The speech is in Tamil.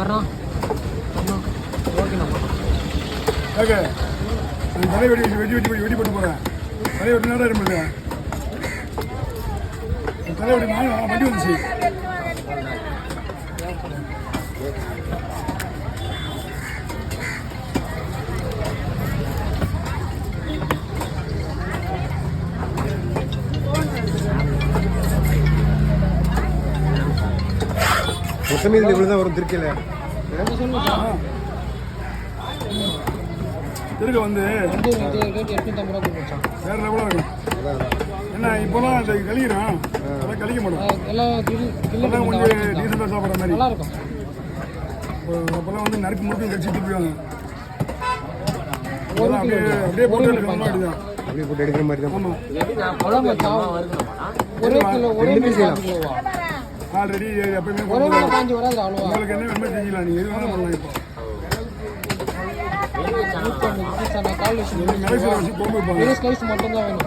வரோம். ஓகேண்ணா. ஓகே தலை வெடி போட்டு போகிறேன். தலை வெட்டி நேரம் இருப்பது தலை வெட்டி வண்டி வந்துச்சு. மொத்தமே இவ்வளோ தான் வரும் திருக்கையில். திருக்க வந்து வேற லெவலாக இருக்கும். என்ன இப்போலாம் அந்த கழிக்கிறோம், அதெல்லாம் கழிக்க மாட்டோம். எல்லாம் கொஞ்சம் டீசெண்டாக சாப்பிட்ற மாதிரி நல்லா இருக்கும். அப்போல்லாம் வந்து நறுக்கு முறுக்கு கழிச்சு திருப்பிடுவாங்க. அப்படியே போட்டு எடுக்கிற மாதிரி தான். அப்படியே போட்டு எடுக்கிற மாதிரி தான். ஆமாம் ஆல்ரெடி எப்பயுமே உங்களுக்கு என்ன வேணுமோ செஞ்சிடலாம். நீங்கள் எது வேணால் பண்ணலாம். இப்போ மிளகு வச்சு போம்பு வைப்பாங்க. மட்டும்தான் வேணும்.